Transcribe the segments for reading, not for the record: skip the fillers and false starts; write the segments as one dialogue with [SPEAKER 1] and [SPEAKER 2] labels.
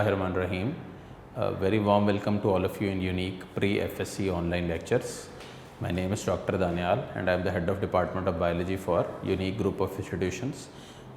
[SPEAKER 1] Bismillahirrahmanirrahim. Very warm welcome to all of you in unique pre-FSC online lectures. My name is Dr. Danial and I am the head of Department of Biology for unique group of institutions.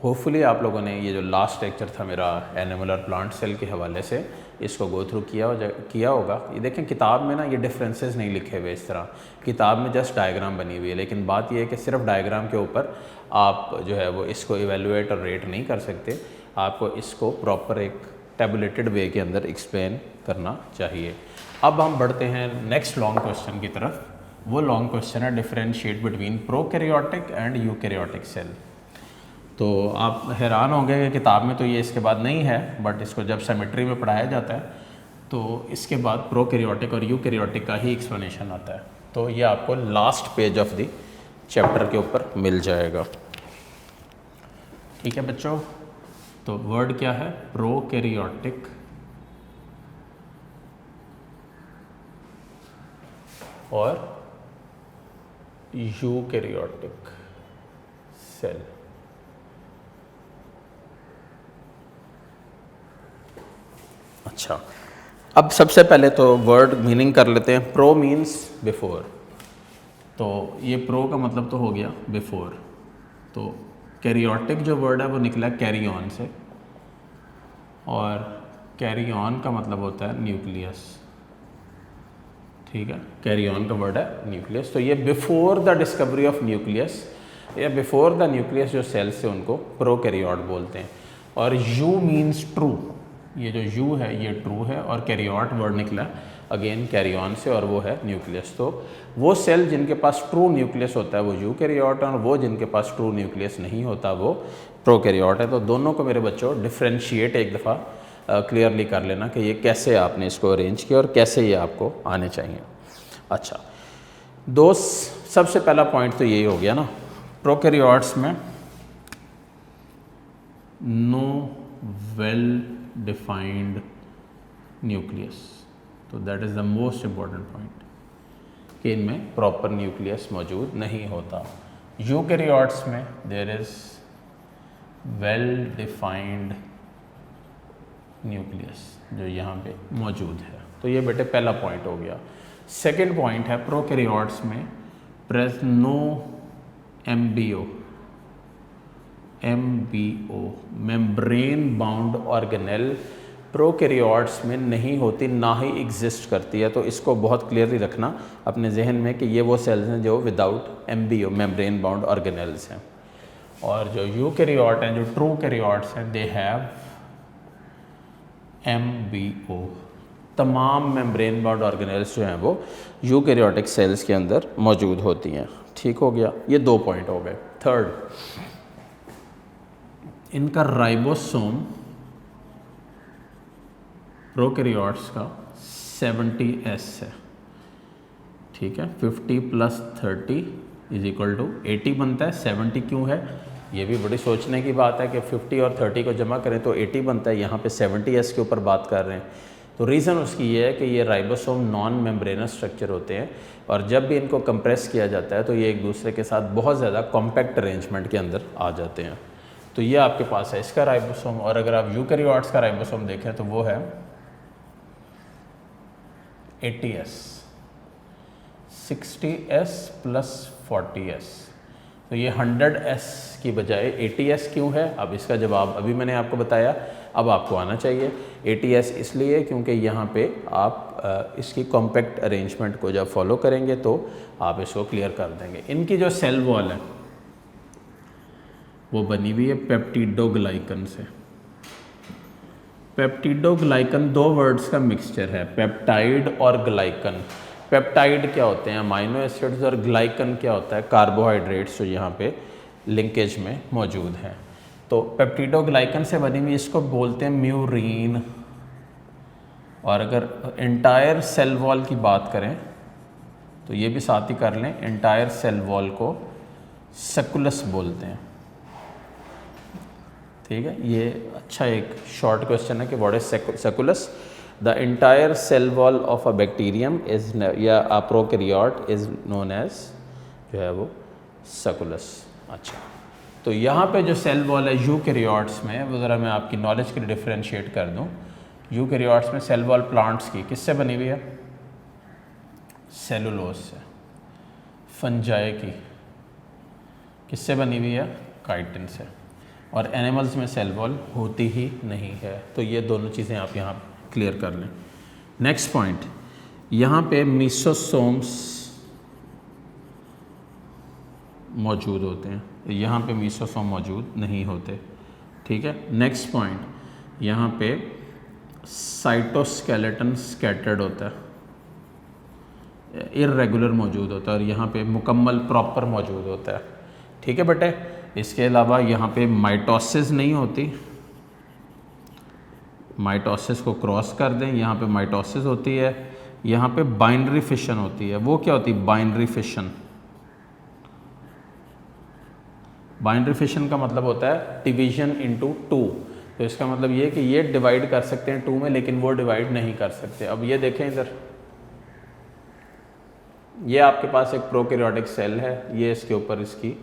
[SPEAKER 1] Hopefully आप लोगों ने ये जो last lecture था मेरा animal और plant cell के हवाले से इसको गो थ्रू किया होगा। ये देखें किताब में ना ये डिफरेंसेस नहीं लिखे हुए इस तरह, किताब में जस्ट डायग्राम बनी हुई है, लेकिन बात ये है कि सिर्फ डायग्राम के ऊपर आप जो है वो इसको इवेलुएट और रेट नहीं कर सकते, आपको इसको प्रॉपर एक टेबुलेटेड वे के अंदर एक्सप्लेन करना चाहिए। अब हम बढ़ते हैं नेक्स्ट लॉन्ग क्वेश्चन की तरफ। वो लॉन्ग क्वेश्चन है differentiate between prokaryotic and eukaryotic cell. तो आप हैरान होंगे कि किताब में तो ये इसके बाद नहीं है, बट इसको जब सेमेट्री में पढ़ाया जाता है तो इसके बाद प्रोकैरियोटिक और यूकैरियोटिक का ही एक्सप्लेनेशन आता है। तो ये आपको last page of the chapter के ऊपर मिल जाएगा। ठीक है बच्चों, तो वर्ड क्या है? प्रोकैरियोटिक और यूकैरियोटिक सेल। अच्छा, अब सबसे पहले तो वर्ड मीनिंग कर लेते हैं। प्रो मीन्स बिफोर, तो ये प्रो का मतलब तो हो गया बिफोर। तो कैरियोटिक जो वर्ड है वो निकला कैरी ऑन से, और कैरी ऑन का मतलब होता है न्यूक्लियस। ठीक है, कैरी ऑन का वर्ड है न्यूक्लियस। तो ये before the discovery of nucleus या बिफोर द न्यूक्लियस जो सेल्स से उनको प्रोकैरियोट बोलते हैं। और यू मीन्स ट्रू, ये जो यू है ये ट्रू है, और कैरियोट वर्ड निकला अगेन कैरी ऑन से और वो है न्यूक्लियस। तो वो सेल जिनके पास ट्रू न्यूक्लियस होता है वो यूकैरियोट है, और वो जिनके पास ट्रू न्यूक्लियस नहीं होता वो प्रोकैरियोट है। तो दोनों को मेरे बच्चों डिफ्रेंशिएट एक दफ़ा क्लियरली कर लेना कि ये कैसे आपने इसको अरेंज किया और कैसे ये आपको आने चाहिए। अच्छा दोस्त, सबसे पहला पॉइंट तो यही हो गया ना, प्रोकैरियोट्स में नो वेल डिफाइंड न्यूक्लियस। तो that is the most important point कि इनमें प्रॉपर न्यूक्लियस मौजूद नहीं होता। यूकैरियोट्स में there is well defined nucleus जो यहाँ पे मौजूद है। तो ये बेटे पहला पॉइंट हो गया। सेकंड पॉइंट है प्रोकैरियोट्स में present no embryo, membrane bound organelle prokaryotes में नहीं होती, ना ही एग्जिस्ट करती है। तो इसको बहुत क्लियरली रखना अपने जहन में कि ये वो सेल्स हैं जो without embryo, membrane bound organelles हैं। और जो यूकैरियोट हैं, जो ट्रू कैरियोट्स हैं, दे हैव एम्ब्रियो। तमाम मेम्ब्रेन बाउंड ऑर्गेनेल्स जो हैं वो यूकैरियोटिक सेल्स के अंदर मौजूद होती हैं। ठीक हो गया, ये दो पॉइंट हो गए। थर्ड, इनका राइबोसोम प्रोकैरियोट्स का 70S है। ठीक है, 50 + 30 = 80 बनता है। 70 क्यों है ये भी बड़ी सोचने की बात है कि 50 और 30 को जमा करें तो 80 बनता है, यहाँ पे 70S के ऊपर बात कर रहे हैं। तो रीज़न उसकी ये है कि ये राइबोसोम नॉन मेम्ब्रेनस स्ट्रक्चर होते हैं, और जब भी इनको कंप्रेस किया जाता है तो ये एक दूसरे के साथ बहुत ज़्यादा कॉम्पैक्ट अरेंजमेंट के अंदर आ जाते हैं। तो ये आपके पास है इसका राइबोसोम। और अगर आप यूकैरियोट्स का राइबोसोम देखें तो वो है 80S, 60S + 40S। तो ये 100S की बजाय 80S क्यों है? अब इसका जवाब अभी मैंने आपको बताया, अब आपको आना चाहिए। 80S इसलिए क्योंकि यहाँ पे आप इसकी कॉम्पैक्ट अरेंजमेंट को जब फॉलो करेंगे तो आप इसको क्लियर कर देंगे। इनकी जो सेल वॉल है वो बनी हुई है पेप्टिडोग्लाइकन से। पेप्टिडोग्लाइकन दो वर्ड्स का मिक्सचर है, पेप्टाइड और ग्लाइकन। पेप्टाइड क्या होते हैं? अमाइनो एसिड्स, और ग्लाइकन क्या होता है? कार्बोहाइड्रेट्स जो यहाँ पे लिंकेज में मौजूद हैं। तो पेप्टिडोग्लाइकन से बनी हुई इसको बोलते हैं म्यूरीन। और अगर एंटायर सेल वॉल की बात करें तो ये भी साथ ही कर लें, एंटायर सेल वॉल को सेकुलस बोलते हैं। ठीक है, ये अच्छा एक शॉर्ट क्वेश्चन है कि what is sacculus. The entire cell wall of a bacterium is या a prokaryote is known as जो है वो सेकुलस। अच्छा, तो यहाँ पे जो सेल वॉल है यूकैरियोट्स में, वो ज़रा मैं आपकी नॉलेज के लिए डिफ्रेंशिएट कर दूँ यूकैरियोट्स में सेल वॉल प्लांट्स की किससे बनी हुई है? सेलुलोज से। फंजाई की किससे बनी हुई है? काइटिन से। और एनिमल्स में सेल वॉल होती ही नहीं है। तो ये दोनों चीज़ें आप यहाँ क्लियर कर लें। नेक्स्ट पॉइंट, यहाँ पे मीसोसोम्स मौजूद होते हैं, यहाँ पे मीसोसोम मौजूद नहीं होते। ठीक है। नेक्स्ट पॉइंट, यहाँ पे साइटोस्केलेटन स्कैटर्ड होता है, इर्रेगुलर मौजूद होता है, और यहाँ पे मुकम्मल प्रॉपर मौजूद होता है। ठीक है बेटे। इसके अलावा यहाँ पे माइटोसिस नहीं होती, माइटोसिस को क्रॉस कर दें, यहाँ पे माइटोसिस होती है, यहाँ पे बाइनरी फिशन होती है। वो क्या होती है? Binary fission. बाइनरी फिशन का मतलब होता है डिवीजन इनटू टू। तो इसका मतलब ये है कि ये डिवाइड कर सकते हैं टू में, लेकिन वो डिवाइड नहीं कर सकते। अब ये देखें इधर, ये आपके पास एक प्रोकैरियोटिक सेल है, ये इसके ऊपर इसकी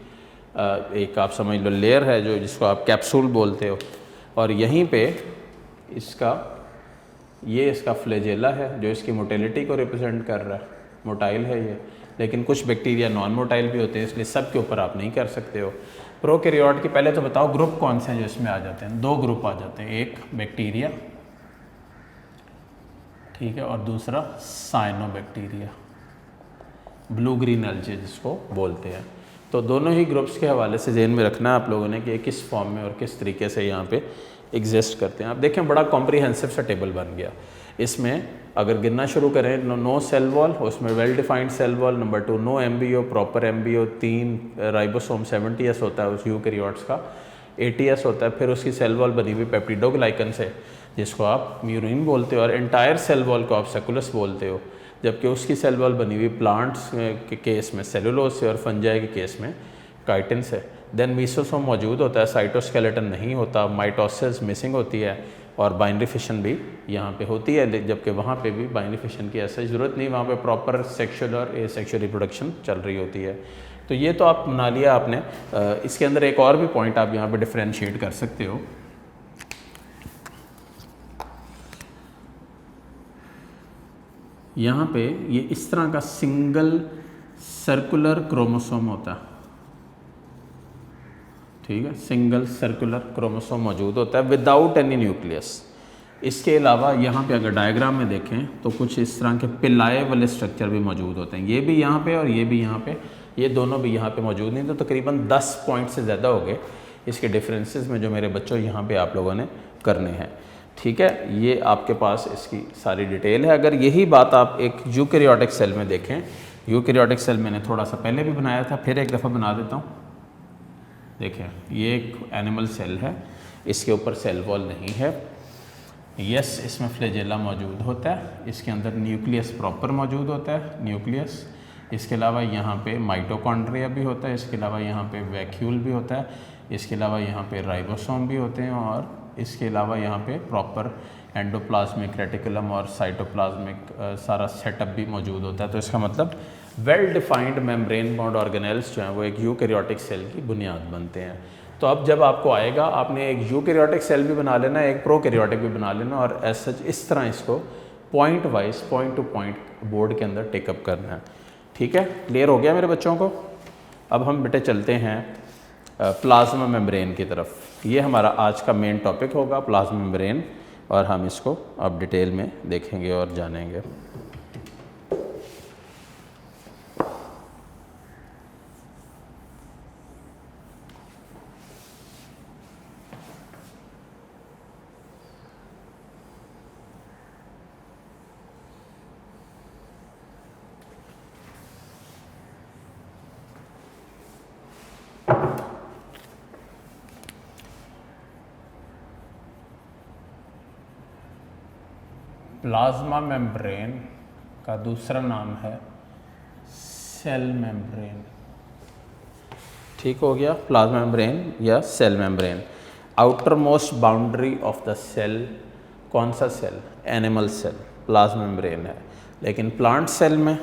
[SPEAKER 1] एक आप समझ लो लेयर है जो जिसको आप कैप्सूल बोलते हो, और यहीं पे इसका ये इसका फ्लैजेला है जो इसकी मोटेलिटी को रिप्रेजेंट कर रहा है। मोटाइल है ये, लेकिन कुछ बैक्टीरिया नॉन मोटाइल भी होते हैं, इसलिए सब के ऊपर आप नहीं कर सकते हो। प्रोकैरियोट की पहले तो बताओ ग्रुप कौन से हैं जो इसमें आ जाते हैं? दो ग्रुप आ जाते हैं, एक बैक्टीरिया, ठीक है, और दूसरा साइनोबैक्टीरिया, ब्लू ग्रीन एल्जे जिसको बोलते हैं। तो दोनों ही ग्रुप्स के हवाले से ध्यान में रखना है आप लोगों ने कि किस फॉर्म में और किस तरीके से यहाँ पे एग्जिस्ट करते हैं। आप देखें बड़ा कॉम्प्रिहेंसिव सा टेबल बन गया। इसमें अगर गिनना शुरू करें, नो सेल वॉल, उसमें well defined cell wall, number 2 no embryo, proper embryo, 3 ribosome 70s होता है उस यूकैरियोट्स का, 80s होता है, फिर उसकी सेल वॉल बनी हुई पेप्टिडोग्लाइकन से जिसको आप म्यूरिन बोलते हो, और एंटायर सेल वॉल को आप सेकुलस बोलते हो, जबकि उसकी सेल वॉल बनी हुई प्लांट्स के केस में सेलुलोज से और फंजाई के केस में काइटिन से। देन मीसोसोम मौजूद होता है, साइटोस्केलेटन नहीं होता, माइटोसिस मिसिंग होती है, और बाइनरी फिशन भी यहाँ पे होती है, जबकि वहाँ पे भी बाइनरी फिशन की ऐसी ज़रूरत नहीं, वहाँ पे प्रॉपर सेक्शुअल और एसेक्सुअल रिप्रोडक्शन चल रही होती है। तो ये तो आप बना लिया आपने। इसके अंदर एक और भी पॉइंट आप यहाँ पे डिफ्रेंशिएट कर सकते हो। यहाँ पे ये इस तरह का सिंगल सर्कुलर क्रोमोसोम होता है, ठीक है, सिंगल सर्कुलर क्रोमोसोम मौजूद होता है विदाउट एनी न्यूक्लियस। इसके अलावा यहाँ पे अगर डायग्राम में देखें तो कुछ इस तरह के पिलाए वाले स्ट्रक्चर भी मौजूद होते हैं, ये भी यहाँ पे और ये भी यहाँ पे, ये दोनों भी यहाँ पे मौजूद नहीं। तो तकरीबन 10 पॉइंट से ज़्यादा हो गए इसके डिफरेंसेस में जो मेरे बच्चों यहाँ पे आप लोगों ने करने हैं। ठीक है, ये आपके पास इसकी सारी डिटेल है। अगर यही बात आप एक यूकैरियोटिक सेल में देखें, यूकैरियोटिक सेल मैंने थोड़ा सा पहले भी बनाया था, फिर एक दफ़ा बना देता हूँ। देखें, ये एक एनिमल सेल है, इसके ऊपर सेल वॉल नहीं है। यस, इसमें फ्लैजेला मौजूद होता है, इसके अंदर न्यूक्लियस प्रॉपर मौजूद होता है, न्यूक्लियस। इसके अलावा यहाँ पे माइटोकॉन्ड्रिया भी होता है, इसके अलावा यहाँ पे वैक्यूल भी होता है, इसके अलावा यहाँ पे राइबोसोम भी होते हैं, और इसके अलावा यहाँ पे प्रॉपर एंडोप्लाज्मिक रेटिकुलम और साइटोप्लाज्मिक सारा सेटअप भी मौजूद होता है। तो इसका मतलब well defined membrane bound organelles जो हैं वो एक यूकैरियोटिक सेल की बुनियाद बनते हैं। तो अब जब आपको आएगा, आपने एक यूकैरियोटिक सेल भी बना लेना, एक प्रोकैरियोटिक भी बना लेना, और एज सच इस तरह इसको point wise, point two point board के अंदर टेकअप करना है। ठीक है, क्लियर हो गया मेरे बच्चों को? अब हम बेटे चलते हैं प्लाज्मा मेम्ब्रेन की तरफ। ये हमारा आज का मेन टॉपिक होगा, प्लाज्मा मेम्ब्रेन, और हम इसको अब डिटेल में देखेंगे और जानेंगे। प्लाज्मा मेम्ब्रेन का दूसरा नाम है सेल मेम्ब्रेन। ठीक हो गया, प्लाज्मा मेम्ब्रेन या cell membrane. Outer most boundary of the cell, कौन सा cell? Animal cell, plasma membrane है, लेकिन प्लांट सेल में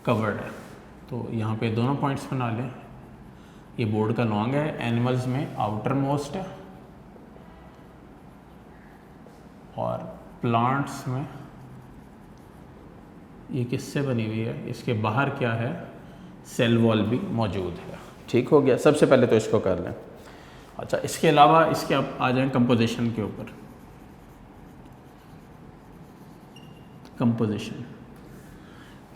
[SPEAKER 1] कवर्ड है। तो यहाँ पे दोनों पॉइंट्स बना लें, ये बोर्ड का लॉन्ग है, एनिमल्स में आउटर मोस्ट है, और प्लांट्स में ये किससे बनी हुई है, इसके बाहर क्या है, सेल वॉल भी मौजूद है। ठीक हो गया, सबसे पहले तो इसको कर लें। अच्छा, इसके अलावा इसके आप आ जाएं कंपोजिशन के ऊपर।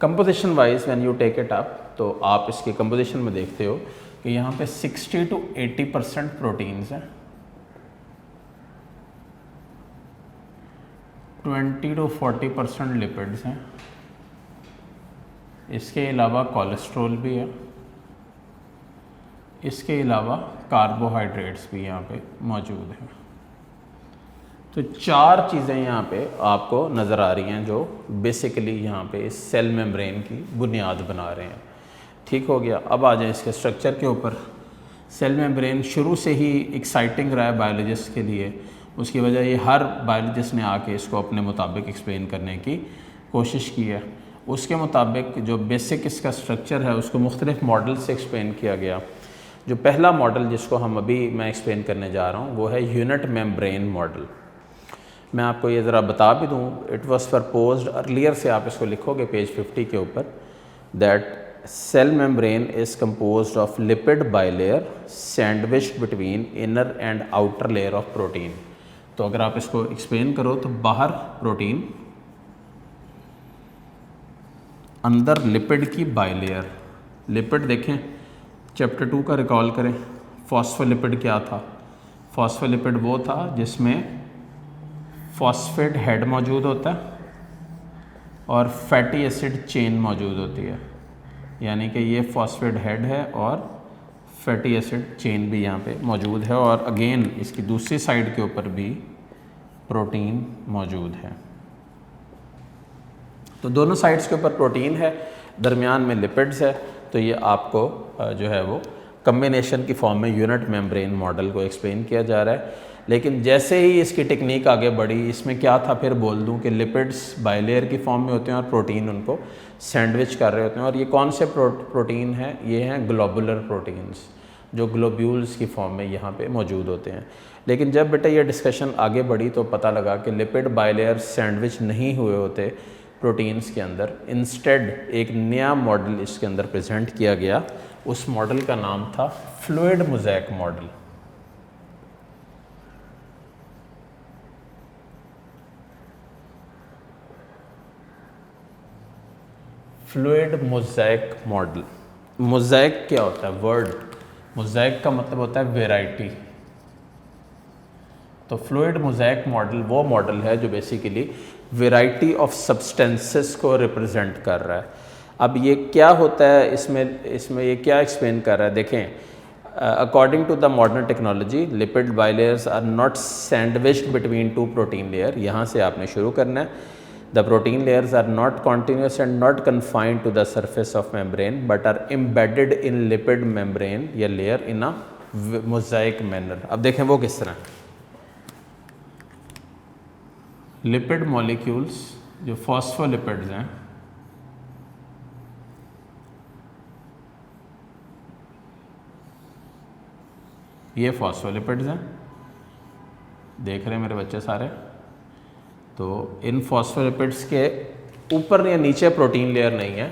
[SPEAKER 1] Composition wise when you take it up, तो आप इसके कंपोजिशन में देखते हो कि यहाँ पे 60 to 80% प्रोटीन्स हैं, 20 to 40% लिपिड्स हैं, इसके अलावा कोलेस्ट्रॉल भी है, इसके अलावा कार्बोहाइड्रेट्स भी यहाँ पे मौजूद हैं। तो 4 चीज़ें यहाँ पे आपको नज़र आ रही हैं जो बेसिकली यहाँ पे इस सेल मेम्ब्रेन की बुनियाद बना रहे हैं। ठीक हो गया। अब आ जाए इसके स्ट्रक्चर के ऊपर। सेल मेम्ब्रेन शुरू से ही एक्साइटिंग रहा है बायोलॉजिस्ट के लिए, उसकी वजह ये हर बायोलॉजिस्ट ने आके इसको अपने मुताबिक एक्सप्लेन करने की कोशिश की है। उसके मुताबिक जो बेसिक इसका स्ट्रक्चर है उसको मुख्तलिफ मॉडल से एक्सप्लेन किया गया। जो पहला मॉडल जिसको मैं एक्सप्लेन करने जा रहा हूँ वो है यूनिट मेम्ब्रेन मॉडल। मैं आपको ये ज़रा बता भी दूँ, इट वॉज प्रपोज्ड अर्लियर से, आप इसको लिखोगे पेज 50 के ऊपर, that cell membrane is composed of lipid bilayer sandwiched between inner and outer layer of protein. तो अगर आप इसको एक्सप्लेन करो तो बाहर प्रोटीन, अंदर लिपिड की बाइलेयर। लिपिड देखें, चैप्टर 2 का रिकॉल करें, फॉस्फोलिपिड क्या था? फॉस्फोलिपिड वो था जिसमें फॉस्फेट हेड मौजूद होता है और फैटी एसिड चेन मौजूद होती है, यानी कि ये फॉस्फेट हेड है और फैटी एसिड चेन भी यहाँ पे मौजूद है, और अगेन इसकी दूसरी साइड के ऊपर भी प्रोटीन मौजूद है। तो दोनों साइड्स के ऊपर प्रोटीन है, दरमियान में लिपिड्स है। तो ये आपको जो है वो कम्बिनेशन की फॉर्म में यूनिट मेम्ब्रेन मॉडल को एक्सप्लेन किया जा रहा है। लेकिन जैसे ही इसकी टेक्निक आगे बढ़ी, इसमें क्या था फिर बोल दूं कि लिपिड्स बाइलेयर की फॉर्म में होते हैं और प्रोटीन उनको सैंडविच कर रहे होते हैं। और ये कौन से प्रोटीन हैं? ये हैं ग्लोबुलर प्रोटीन्स, जो ग्लोब्यूल्स की फॉर्म में यहाँ पे मौजूद होते हैं। लेकिन जब बेटा ये डिस्कशन आगे बढ़ी तो पता लगा कि लिपिड बाइलेयर सैंडविच नहीं हुए होते प्रोटीन्स के अंदर। इंस्टेड एक नया मॉडल इसके अंदर प्रेजेंट किया गया, उस मॉडल का नाम था fluid mosaic model. Fluid mosaic model. Mosaic क्या होता है? वर्ड मोज़ेक का मतलब होता है वेराइटी। तो फ्लूइड मोज़ेक मॉडल वो मॉडल है जो बेसिकली वेराइटी ऑफ सब्सटेंसेस को रिप्रेजेंट कर रहा है। अब ये क्या होता है, इसमें ये क्या एक्सप्लेन कर रहा है? देखें, according to the modern technology lipid bilayers are not sandwiched between 2 protein layer. यहाँ से आपने शुरू करना है। The protein layers are not continuous and not confined to the surface of membrane but are embedded in lipid membrane या layer in a mosaic manner। अब देखें वो किस तरह। लिपिड मॉलिक्यूल्स जो फॉस्फोलिपिड्स हैं, ये फॉस्फोलिपिड्स हैं, देख रहे हैं मेरे बच्चे सारे। तो इन फॉस्फोलिपिड्स के ऊपर या नीचे प्रोटीन लेयर नहीं है,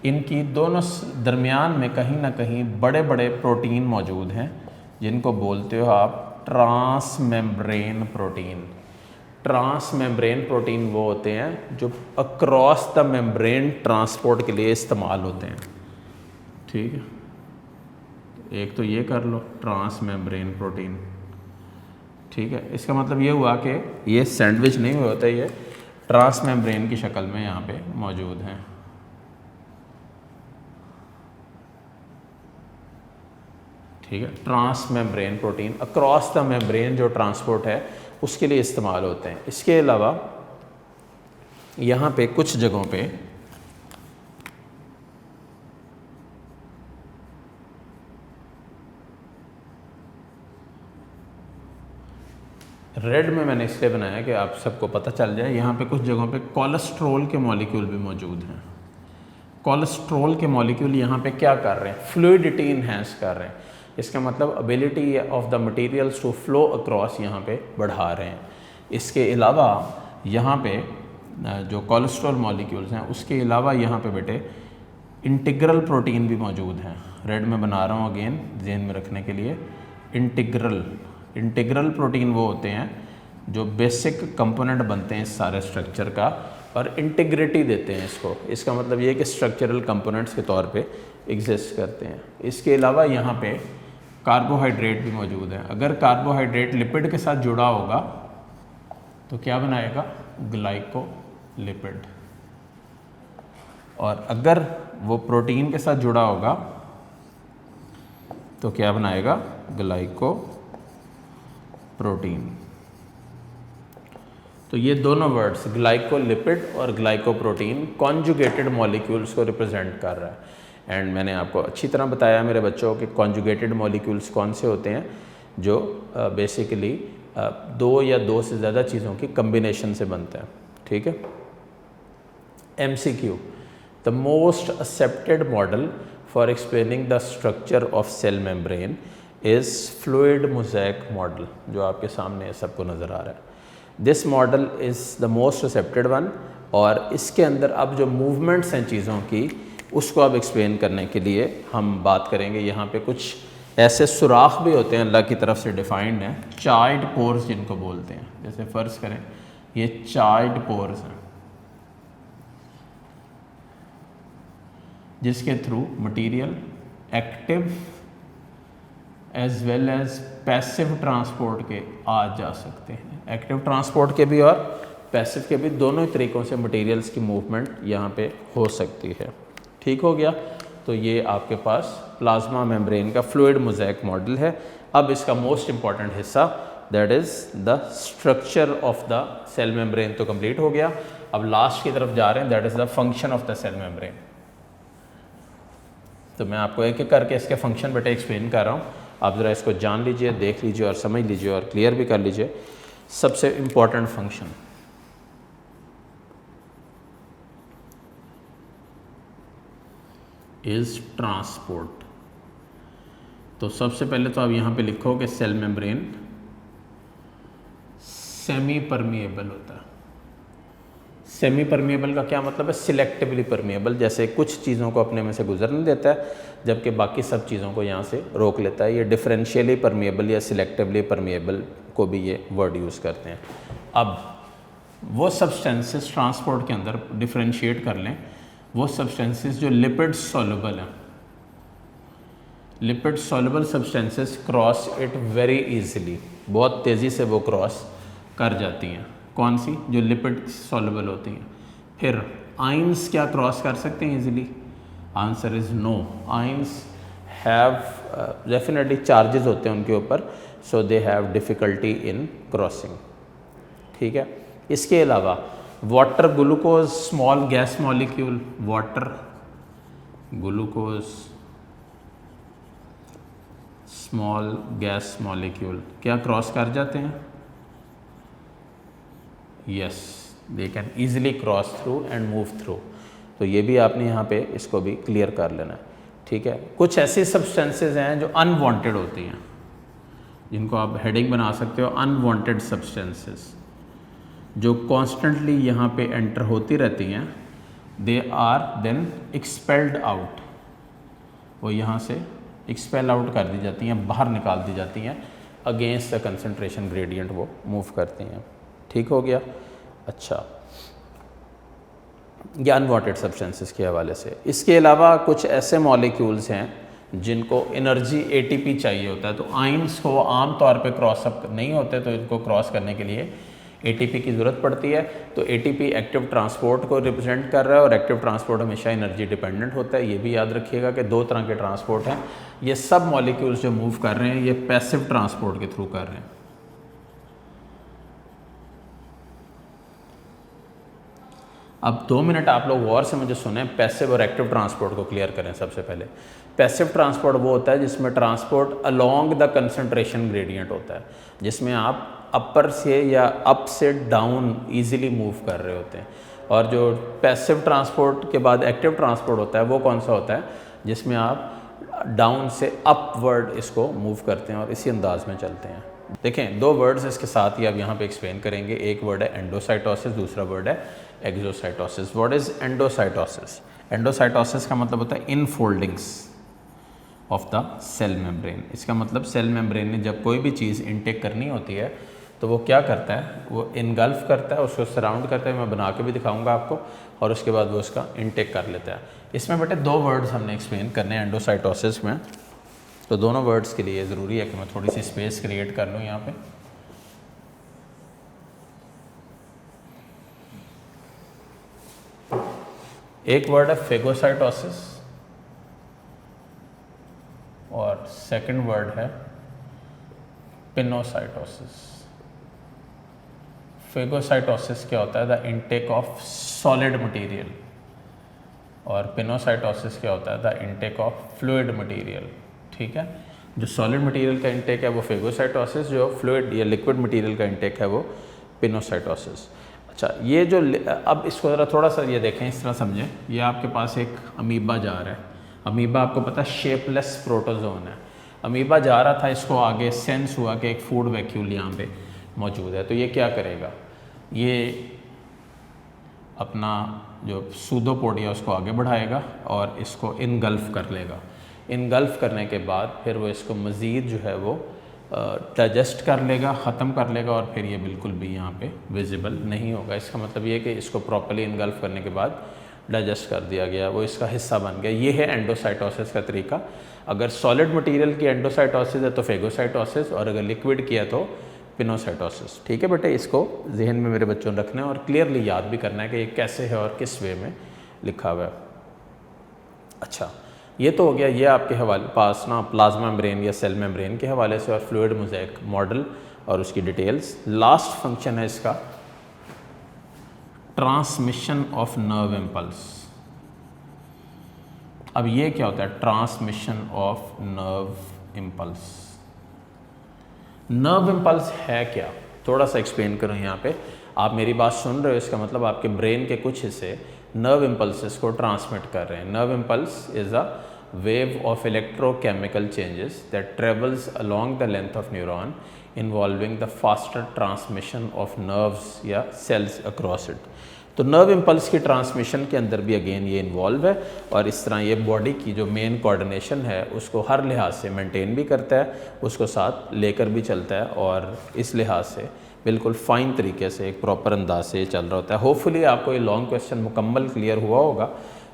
[SPEAKER 1] इनकी दोनों दरमियान में कहीं ना कहीं बड़े बड़े प्रोटीन मौजूद हैं, जिनको बोलते हो आप trans membrane protein. Trans membrane protein वो होते हैं जो अक्रॉस द मेम्ब्रेन ट्रांसपोर्ट के लिए इस्तेमाल होते हैं। ठीक है, एक तो ये कर लो ट्रांस मेम्ब्रेन प्रोटीन। ठीक है, इसका मतलब ये हुआ कि ये सैंडविच नहीं हुए होते, ये ट्रांस मेम्ब्रेन की शक्ल में यहाँ पे मौजूद हैं। ठीक है, trans membrane protein across the membrane जो ट्रांसपोर्ट है उसके लिए इस्तेमाल होते हैं। इसके अलावा यहाँ पे कुछ जगहों पे रेड में मैंने इसलिए बनाया कि आप सबको पता चल जाए। यहाँ पे कुछ जगहों पे कोलेस्ट्रॉल के मॉलिक्यूल भी मौजूद हैं। कोलेस्ट्रॉल के मॉलिक्यूल यहाँ पे क्या कर रहे हैं? फ्लूइडिटी इन्हेंस कर रहे हैं। इसका मतलब ability of the materials to flow across यहाँ पे बढ़ा रहे हैं। इसके अलावा यहाँ पे जो कोलेस्ट्रॉल मॉलिक्यूल्स हैं उसके अलावा यहाँ पे बेटे इंटीग्रल प्रोटीन भी मौजूद हैं। रेड में बना रहा हूँ अगेन ज़हन में रखने के लिए। इंटीग्रल प्रोटीन वो होते हैं जो बेसिक कंपोनेंट बनते हैं इस सारे स्ट्रक्चर का और इंटीग्रिटी देते हैं इसको। इसका मतलब ये है कि स्ट्रक्चरल कंपोनेंट्स के तौर पे एग्जिस्ट करते हैं। इसके अलावा यहाँ पे कार्बोहाइड्रेट भी मौजूद है। अगर कार्बोहाइड्रेट लिपिड के साथ जुड़ा होगा तो क्या बनाएगा? ग्लाइकोलिपिड। और अगर वो प्रोटीन के साथ जुड़ा होगा तो क्या बनाएगा? ग्लाइकोप्रोटीन। तो ये दोनों वर्ड्स ग्लाइकोलिपिड और ग्लाइकोप्रोटीन कॉन्जुगेटेड मॉलिक्यूल्स को रिप्रेजेंट कर रहा है। एंड मैंने आपको अच्छी तरह बताया मेरे बच्चों कि कॉन्जुगेटेड मॉलिक्यूल्स कौन से होते हैं, जो बेसिकली दो या दो से ज़्यादा चीज़ों की कम्बिनेशन से बनते हैं। ठीक है। MCQ, the most accepted model for explaining the structure of cell membrane is fluid mosaic model, जो आपके सामने सबको नज़र आ रहा है। This model is the most accepted one, और इसके अंदर अब जो मूवमेंट्स हैं चीज़ों की उसको अब एक्सप्लेन करने के लिए हम बात करेंगे। यहाँ पे कुछ ऐसे सुराख भी होते हैं, अल्लाह की तरफ से डिफाइंड हैं, चाइल्ड पोर्स जिनको बोलते हैं। जैसे फ़र्ज़ करें ये चाइल्ड पोर्स हैं जिसके through material active as well as passive transport के आ जा सकते हैं। एक्टिव ट्रांसपोर्ट के भी और पैसिव के भी, दोनों तरीक़ों से मटेरियल्स की मूवमेंट यहाँ पे हो सकती है। ठीक हो गया। तो ये आपके पास प्लाज्मा मेम्ब्रेन का फ्लूइड मोज़ेक मॉडल है। अब इसका मोस्ट इंपॉर्टेंट हिस्सा that is the structure of the cell membrane तो कंप्लीट हो गया। अब लास्ट की तरफ जा रहे हैं, that is the function of the cell membrane. तो मैं आपको एक एक करके इसके फंक्शन बेटे एक्सप्लेन कर रहा हूँ, आप ज़रा इसको जान लीजिए, देख लीजिए और समझ लीजिए और क्लियर भी कर लीजिए। सबसे इम्पॉर्टेंट फंक्शन इज़ ट्रांसपोर्ट। तो सबसे पहले तो आप यहाँ पे लिखो कि सेल मेम्ब्रेन सेमी परमिएबल होता है। सेमी परमिएबल का क्या मतलब है? सिलेक्टिवली परमिएबल, जैसे कुछ चीज़ों को अपने में से गुजरने देता है जबकि बाकी सब चीज़ों को यहाँ से रोक लेता है। ये डिफरेंशियली परमिएबल या सिलेक्टिवली परमिएबल को भी ये वर्ड यूज़ करते हैं। अब वो सब्सटेंसेस ट्रांसपोर्ट के अंदर डिफरेंशिएट कर लें, वो सब्सटेंसेस जो लिपिड सॉल्युबल हैं, lipid soluble substances cross it very easily, बहुत तेज़ी से वो क्रॉस कर जाती हैं। कौन सी? जो लिपिड सॉल्युबल होती हैं। फिर आइंस क्या क्रॉस कर सकते हैं easily? Answer is no. Ions have definitely charges होते हैं उनके ऊपर, so they have difficulty in crossing. ठीक है। इसके अलावा water, glucose, small gas molecule, water, glucose, small gas molecule क्या क्रॉस कर जाते हैं? Yes, they can easily cross through and move through. तो ये भी आपने यहाँ पे इसको भी क्लियर कर लेना है। ठीक है। कुछ ऐसी सब्सटेंसेस हैं जो अनवांटेड होती हैं, जिनको आप हेडिंग बना सकते हो अनवांटेड सब्सटेंसेस, जो कॉन्स्टेंटली यहाँ पे एंटर होती रहती हैं। They are then expelled out, वो यहाँ से एक्सपेल आउट कर दी जाती हैं, बाहर निकाल दी जाती हैं, अगेंस्ट द कंसंट्रेशन ग्रेडियंट वो मूव करती हैं। ठीक हो गया। अच्छा, ये अनवांटेड सब्सटेंसेस के हवाले से। इसके अलावा कुछ ऐसे मॉलिक्यूल्स हैं जिनको एनर्जी ATP चाहिए होता है, तो आइंस को आम तौर पे क्रॉस अप नहीं होते, तो इनको क्रॉस करने के लिए ATP की ज़रूरत पड़ती है। तो ATP एक्टिव ट्रांसपोर्ट को रिप्रेजेंट कर रहा है, और एक्टिव ट्रांसपोर्ट हमेशा एनर्जी डिपेंडेंट होता है। ये भी याद रखिएगा कि दो तरह के ट्रांसपोर्ट हैं। ये सब मॉलिक्यूल्स जो मूव कर रहे हैं ये पैसिव ट्रांसपोर्ट के थ्रू कर रहे हैं। अब 2 मिनट आप लोग गौर से मुझे सुने, पैसिव और एक्टिव ट्रांसपोर्ट को क्लियर करें। सबसे पहले पैसिव ट्रांसपोर्ट वो होता है जिसमें transport along the concentration gradient होता है, जिसमें आप अपर से या अप से डाउन इजीली मूव कर रहे होते हैं। और जो पैसिव ट्रांसपोर्ट के बाद एक्टिव ट्रांसपोर्ट होता है वो कौन सा होता है? जिसमें आप डाउन से अपवर्ड इसको मूव करते हैं और इसी अंदाज में चलते हैं। देखें, दो वर्ड्स इसके साथ ही आप यहाँ पे एक्सप्लेन करेंगे। एक वर्ड है एंडोसाइटोसिस, दूसरा वर्ड है exocytosis. What is endocytosis? Endocytosis का मतलब होता है infoldings of the cell membrane. इसका मतलब सेल मेम्ब्रेन ने जब कोई भी चीज़ इनटेक करनी होती है तो वो क्या करता है, वो इनगल्फ करता है, उसको सराउंड करता है। मैं बना के भी दिखाऊंगा आपको, और उसके बाद वो उसका इनटेक कर लेता है। इसमें बेटे दो वर्ड्स हमने एक्सप्लेन करने हैं एंडोसाइटोसिस में, तो दोनों वर्ड्स के लिए ज़रूरी है कि मैं थोड़ी सी स्पेस क्रिएट कर लूँ यहाँ पे। एक वर्ड है फेगोसाइटोसिस और सेकंड वर्ड है पिनोसाइटोसिस। फेगोसाइटोसिस क्या होता है? The intake of solid material, और पिनोसाइटोसिस क्या होता है? The intake of fluid material. ठीक है, जो सॉलिड मटेरियल का इनटेक है वो फेगोसाइटोसिस, जो फ्लूइड या लिक्विड मटेरियल का इनटेक है वो पिनोसाइटोसिस। अच्छा, ये जो अब इसको ज़रा थोड़ा सा ये देखें, इस तरह समझें। ये आपके पास एक अमीबा जा रहा है। अमीबा आपको पता है शेपलेस प्रोटोजोन है। अमीबा जा रहा था, इसको आगे सेंस हुआ कि एक फूड वैक्यूल यहाँ पे मौजूद है, तो ये क्या करेगा? ये अपना जो सूडोपोडिया उसको आगे बढ़ाएगा और इसको इनगल्फ कर लेगा। इनगल्फ करने के बाद फिर वो इसको मज़ीद जो है वो डाइजेस्ट कर लेगा, ख़त्म कर लेगा, और फिर ये बिल्कुल भी यहाँ पे विजिबल नहीं होगा। इसका मतलब ये कि इसको प्रॉपर्ली इनगल्फ करने के बाद डाइजेस्ट कर दिया गया, वो इसका हिस्सा बन गया। ये है एंडोसाइटोसिस का तरीका। अगर सॉलिड मटेरियल की एंडोसाइटोसिस है तो फेगोसाइटोसिस, और अगर लिक्विड किया तो पिनोसाइटोसिस। ठीक है बेटे, इसको जहन में मेरे बच्चों ने रखना है और क्लियरली याद भी करना है कि ये कैसे है और किस वे में लिखा हुआ है। अच्छा, ये तो हो गया ये आपके हवाले पास ना प्लाज्मा मेम्ब्रेन या सेल मेम्ब्रेन के हवाले से और फ्लूइड मोज़ेक मॉडल और उसकी डिटेल्स। लास्ट फंक्शन है इसका ट्रांसमिशन ऑफ नर्व इम्पल्स। अब ये क्या होता है transmission of nerve impulse? Nerve impulse है क्या, थोड़ा सा एक्सप्लेन करूँ यहाँ पे। आप मेरी बात सुन रहे हो, इसका मतलब आपके ब्रेन के कुछ हिस्से नर्व इम्पल्सेस को ट्रांसमिट कर रहे हैं। Nerve impulse is a wave of electrochemical changes that travels along the length of neuron involving the faster transmission of nerves या cells across it। तो नर्व इम्पल्स की ट्रांसमिशन के अंदर भी अगेन ये इन्वॉल्व है, और इस तरह ये बॉडी की जो मेन कोऑर्डिनेशन है उसको हर लिहाज से मेंटेन भी करता है, उसको साथ लेकर भी चलता है, और इस लिहाज से बिल्कुल फ़ाइन तरीके से एक प्रॉपर अंदाज से चल रहा होता है। होपफुली आपको ये लॉन्ग क्वेश्चन मुकम्मल क्लियर हुआ होगा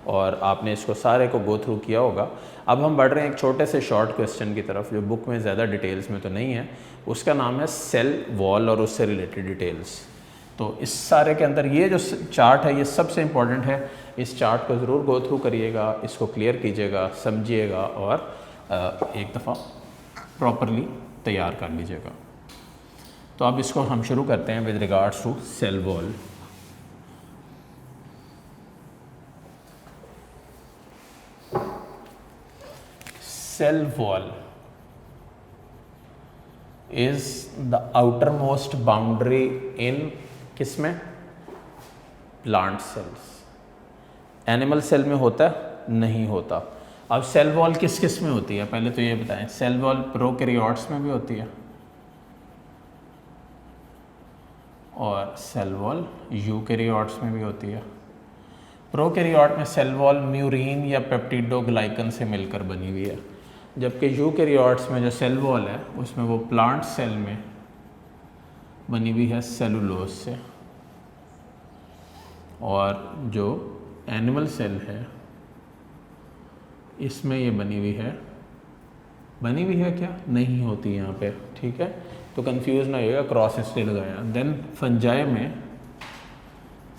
[SPEAKER 1] और आपने इसको सारे को गो थ्रू किया होगा। अब हम बढ़ रहे हैं एक छोटे से शॉर्ट क्वेश्चन की तरफ जो बुक में ज़्यादा डिटेल्स में तो नहीं है। उसका नाम है सेल वॉल और उससे रिलेटेड डिटेल्स। तो इस सारे के अंदर ये जो चार्ट है ये सबसे इम्पॉर्टेंट है। इस चार्ट को ज़रूर गो थ्रू करिएगा, इसको क्लियर कीजिएगा, समझिएगा और एक दफ़ा प्रॉपरली तैयार कर लीजिएगा। तो अब इसको हम शुरू करते हैं with regards to cell wall. Cell wall is the outer most boundary in किसमें? Plant sales. एनिमल सेल में होता है? नहीं होता। अब सेल वॉल किस किस में होती है पहले तो ये बताएं। सेल वॉल प्रोकैरियोट्स में भी होती है और सेल वॉल यूकैरियोट्स में भी होती है। प्रोकैरियोट में सेल वॉल म्यूरीन या पेप्टिडोग्लाइकन से मिलकर बनी हुई है, जबकि यूकैरियोट्स में जो सेल वॉल है उसमें वो प्लांट सेल में बनी हुई है सेलुलोज से, और जो एनिमल सेल है इसमें ये बनी हुई है क्या? नहीं होती यहाँ पे। ठीक है, तो कंफ्यूज ना होइएगा, क्रॉस इसलिए लगाया। देन फंजाई में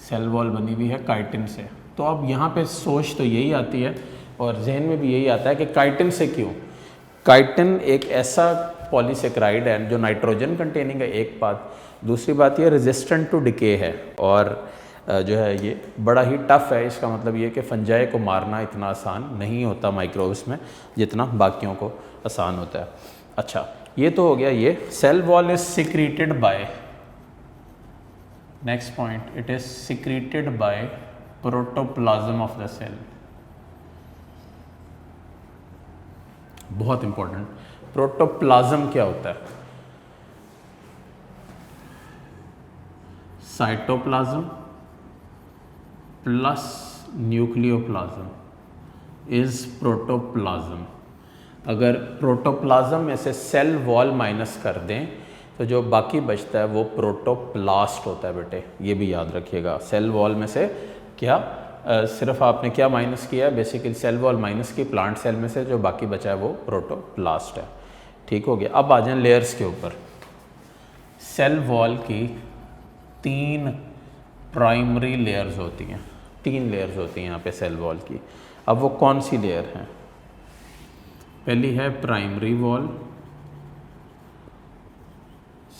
[SPEAKER 1] सेल वॉल बनी हुई है काइटिन से। तो अब यहाँ पे सोच तो यही आती है और जहन में भी यही आता है कि काइटिन से क्यों? काइटिन एक ऐसा पॉलीसेक्राइड है जो नाइट्रोजन कंटेनिंग है, एक बात। दूसरी बात ये रेजिस्टेंट टू डिके है और जो है ये बड़ा ही टफ़ है। इसका मतलब ये कि फंजाई को मारना इतना आसान नहीं होता माइक्रोब्स में जितना बाकियों को आसान होता है। अच्छा, ये तो हो गया ये। Cell wall is secreted by, next point, it is secreted by protoplasm of the cell. बहुत इंपॉर्टेंट, प्रोटोप्लाज्म क्या होता है? Cytoplasm plus nucleoplasm is protoplasm. अगर प्रोटोप्लाज्म में से सेल वॉल माइनस कर दें तो जो बाकी बचता है वो प्रोटोप्लास्ट होता है बेटे, ये भी याद रखिएगा। सेल वॉल में से क्या सिर्फ आपने क्या माइनस किया है, बेसिकली सेल वॉल माइनस की, प्लांट सेल में से जो बाकी बचा है वो प्रोटोप्लास्ट है। ठीक हो गया। अब आ जाए लेयर्स के ऊपर। सेल वॉल की 3 प्राइमरी लेयर्स होती हैं, 3 लेयर्स होती हैं यहाँ पे सेल वॉल की। अब वो कौन सी लेयर हैं? पहली है primary wall,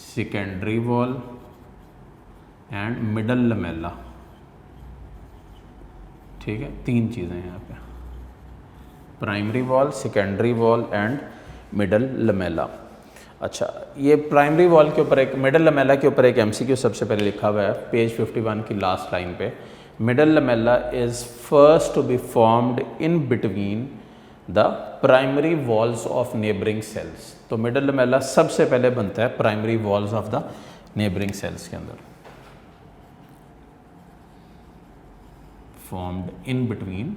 [SPEAKER 1] secondary wall and middle Lamela. ठीक है, 3 चीज़ें हैं यहाँ पे, primary wall, secondary wall and middle Lamela. अच्छा, ये प्राइमरी वॉल के ऊपर एक, मिडल लमेला के ऊपर एक एमसीक्यू सबसे पहले लिखा हुआ है पेज 51 की लास्ट लाइन पे। Middle lamella is first to be formed in between the primary walls of neighbouring cells. तो मिडल लमेला सबसे पहले बनता है primary walls of the neighbouring cells के अंदर, formed in between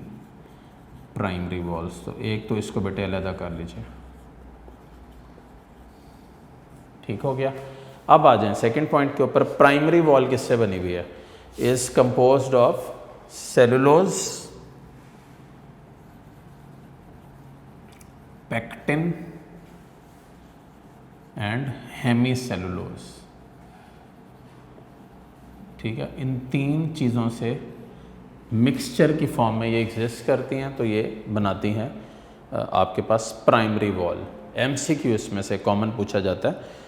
[SPEAKER 1] primary walls. तो एक तो इसको बेटे अलग कर लीजिए। ठीक हो गया। अब आ जाएं सेकंड पॉइंट के ऊपर। प्राइमरी वॉल किससे बनी हुई है? Is composed of cellulose, pectin and hemicellulose. ठीक है, इन 3 चीज़ों से मिक्सचर की फॉर्म में ये एग्जिस्ट करती हैं, तो ये बनाती हैं आपके पास प्राइमरी वॉल। एमसीक्यू इसमें से कॉमन पूछा जाता है,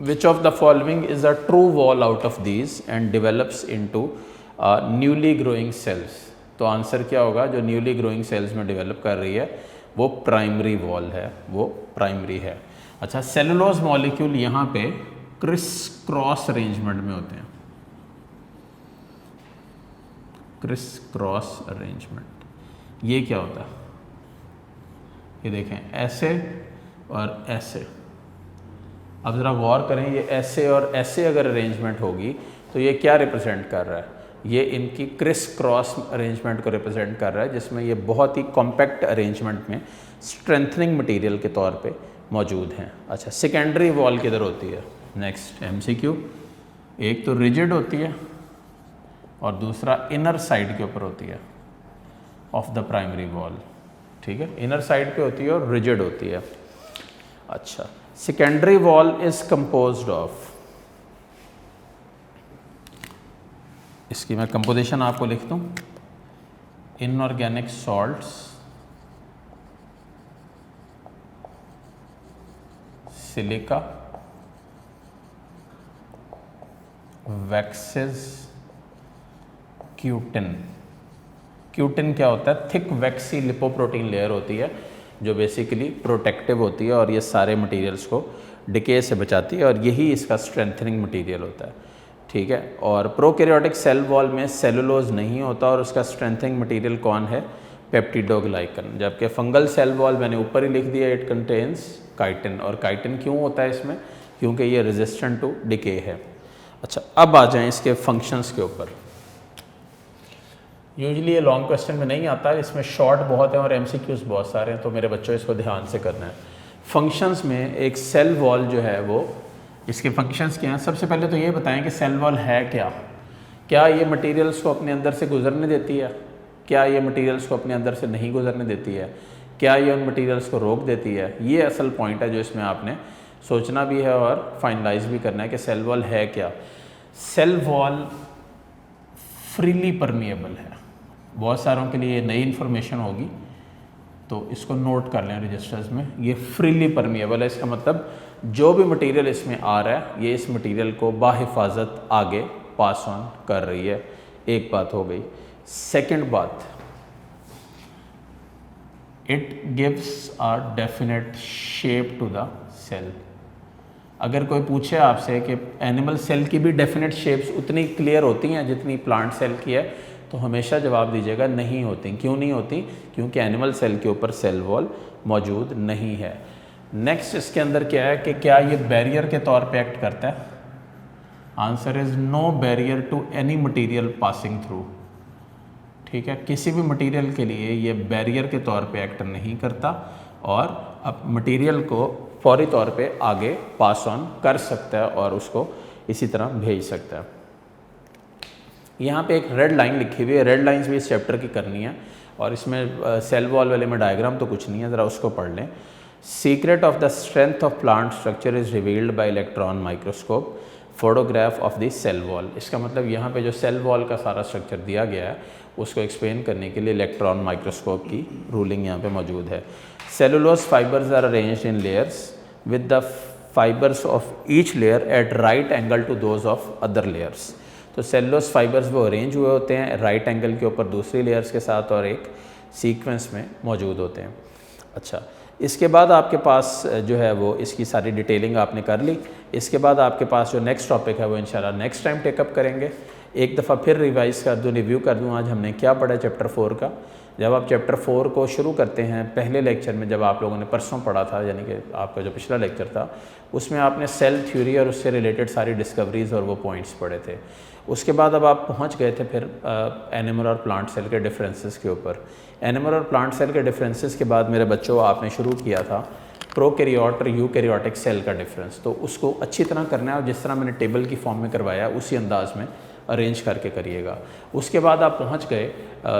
[SPEAKER 1] which of the following is a true wall out of these and develops into newly growing cells. तो आंसर क्या होगा? जो न्यूली ग्रोइंग सेल्स में डेवलप कर रही है वो प्राइमरी वॉल है, वो प्राइमरी है। अच्छा, सेलुलोज मॉलिक्यूल यहाँ पे क्रिस क्रॉस अरेंजमेंट में होते हैं, क्रिस क्रॉस अरेंजमेंट। ये क्या होता है? ये देखें, ऐसे और ऐसे। अब ज़रा गौर करें, ये ऐसे और ऐसे अगर अरेंजमेंट होगी तो ये क्या रिप्रेजेंट कर रहा है? ये इनकी क्रिस क्रॉस अरेंजमेंट को रिप्रेजेंट कर रहा है, जिसमें ये बहुत ही कॉम्पैक्ट अरेंजमेंट में स्ट्रेंथनिंग मटेरियल के तौर पे मौजूद हैं। अच्छा, सेकेंडरी वॉल किधर होती है? Next MCQ. एक तो रिजिड होती है और दूसरा इनर साइड के ऊपर होती है ऑफ द प्राइमरी वॉल। ठीक है, इनर साइड पे होती है और रिजिड होती है। अच्छा, secondary wall is composed of, इसकी मैं कंपोजिशन आपको लिख दूं, inorganic salts, silica, waxes, cutin. Cutin क्या होता है? थिक वैक्सी लिपोप्रोटीन लेयर होती है जो बेसिकली प्रोटेक्टिव होती है और ये सारे मटेरियल्स को डिके से बचाती है और यही इसका स्ट्रेंथनिंग मटेरियल होता है। ठीक है, और प्रोकैरियोटिक सेल वॉल में सेलुलोज नहीं होता और उसका स्ट्रेंथनिंग मटेरियल कौन है? पेप्टिडोग्लाइकन। जबकि फंगल सेल वॉल मैंने ऊपर ही लिख दिया, इट कंटेन्स काइटिन। और काइटिन क्यों होता है इसमें? क्योंकि ये रेजिस्टेंट टू डिके है। अच्छा, अब आ जाएं इसके फंक्शंस के ऊपर। यूजली ये लॉन्ग क्वेश्चन में नहीं आता, इसमें शॉर्ट बहुत है और एमसीक्यूज बहुत सारे हैं, तो मेरे बच्चों इसको ध्यान से करना है। फंक्शंस में एक सेल वॉल जो है वो, इसके फंक्शंस क्या हैं? सबसे पहले तो ये बताएं कि सेल वॉल है क्या? क्या ये मटेरियल्स को अपने अंदर से गुजरने देती है? क्या ये मटेरियल्स को अपने अंदर से नहीं गुजरने देती है? क्या ये उन मटेरियल्स को रोक देती है? ये असल पॉइंट है जो इसमें आपने सोचना भी है और फाइनलाइज भी करना है कि सेल वॉल है क्या। सेल वॉल फ्रीली परमिएबल है। बहुत सारों के लिए ये नई इन्फॉर्मेशन होगी, तो इसको नोट कर लें रजिस्टर्स में। ये फ्रीली परमिएबल है, इसका मतलब जो भी मटेरियल इसमें आ रहा है ये इस मटेरियल को बाहिफाजत आगे पास ऑन कर रही है। एक बात हो गई। सेकंड बात, it gives a definite shape to the cell. अगर कोई पूछे आपसे कि एनिमल सेल की भी डेफिनेट शेप्स उतनी क्लियर होती हैं जितनी प्लांट सेल की है, तो हमेशा जवाब दीजिएगा नहीं होती। क्यों नहीं होती? क्योंकि एनिमल सेल के ऊपर सेल वॉल मौजूद नहीं है। नेक्स्ट इसके अंदर क्या है कि क्या ये बैरियर के तौर पे एक्ट करता है? Answer is no barrier to any material passing through. ठीक है, किसी भी मटेरियल के लिए ये बैरियर के तौर पे एक्ट नहीं करता और अब मटेरियल को फौरी तौर पे आगे पास ऑन कर सकता है और उसको इसी तरह भेज सकता है। यहाँ पे एक रेड लाइन लिखी हुई है, रेड लाइंस भी इस चैप्टर की करनी है और इसमें सेल वॉल वाले में डायग्राम तो कुछ नहीं है, ज़रा उसको पढ़ लें। Secret of the strength of plant structure is revealed by electron microscope photograph of the cell wall. इसका मतलब यहाँ पे जो सेल वॉल का सारा स्ट्रक्चर दिया गया है उसको एक्सप्लेन करने के लिए इलेक्ट्रॉन माइक्रोस्कोप की रूलिंग यहाँ पे मौजूद है। Cellulose fibres are arranged in layers with the fibres of each layer at right angle to those of other layers. तो सेलुलोज फाइबर्स वो अरेंज हुए होते हैं राइट एंगल के ऊपर दूसरी लेयर्स के साथ और एक सीक्वेंस में मौजूद होते हैं। अच्छा, इसके बाद आपके पास जो है वो इसकी सारी डिटेलिंग आपने कर ली। इसके बाद आपके पास जो नेक्स्ट टॉपिक है वो इंशाल्लाह नेक्स्ट टाइम टेकअप करेंगे। एक दफ़ा फिर रिवाइज कर दूँ, रिव्यू कर दूँ आज हमने क्या पढ़ा चैप्टर 4 का। जब आप चैप्टर 4 को शुरू करते हैं पहले लेक्चर में, जब आप लोगों ने परसों पढ़ा था, यानी कि आपका जो पिछला लेक्चर था, उसमें आपने सेल थ्योरी और उससे रिलेटेड सारी डिस्कवरीज़ और वो पॉइंट्स पढ़े थे। उसके बाद अब आप पहुंच गए थे फिर एनिमल और प्लांट सेल के डिफरेंसेस के ऊपर। एनिमल और प्लांट सेल के डिफरेंसेस के बाद मेरे बच्चों आपने शुरू किया था प्रोकैरियोट और यूकैरियोटिक सेल का डिफरेंस। तो उसको अच्छी तरह करना है और जिस तरह मैंने टेबल की फॉर्म में करवाया उसी अंदाज में अरेंज करके करिएगा। उसके बाद आप पहुंच गए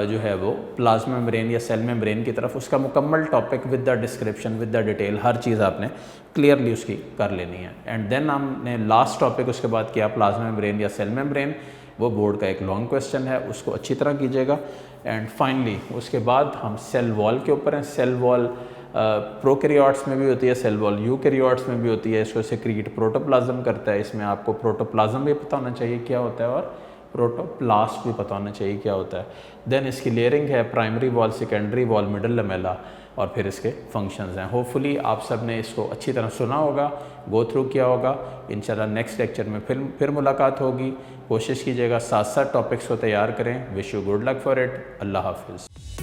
[SPEAKER 1] जो है वो प्लाज्मा मेम्ब्रेन या सेल मेम्ब्रेन की तरफ। उसका मुकम्मल topic with the description with the detail हर चीज़ आपने क्लियरली उसकी कर लेनी है। एंड देन हमने लास्ट टॉपिक उसके बाद किया प्लाज्मा मेम्ब्रेन या सेल मेम्ब्रेन। वो बोर्ड का एक लॉन्ग क्वेश्चन है, उसको अच्छी तरह कीजिएगा। एंड फाइनली उसके बाद हम सेल वॉल के ऊपर हैं। सेल वॉल प्रोकैरियोट्स में भी होती है, सेल वॉल यूकैरियोट्स में भी होती है। इसको सेक्रीट प्रोटोप्लाज्म करता है। इसमें आपको प्रोटोप्लाज्म भी पता होना चाहिए क्या होता है और प्रोटोप्लास्ट भी पता होना चाहिए क्या होता है। देन इसकी लेयरिंग है, primary wall, secondary wall, middle Lamela और फिर इसके फंक्शंस हैं। होपफुली आप सब ने इसको अच्छी तरह सुना होगा, गो थ्रू किया होगा। इंशाल्लाह नेक्स्ट लेक्चर में फिर मुलाकात होगी। कोशिश कीजिएगा साथ साथ टॉपिक्स को तैयार करें। Wish you good luck for it. अल्लाह हाफिज़।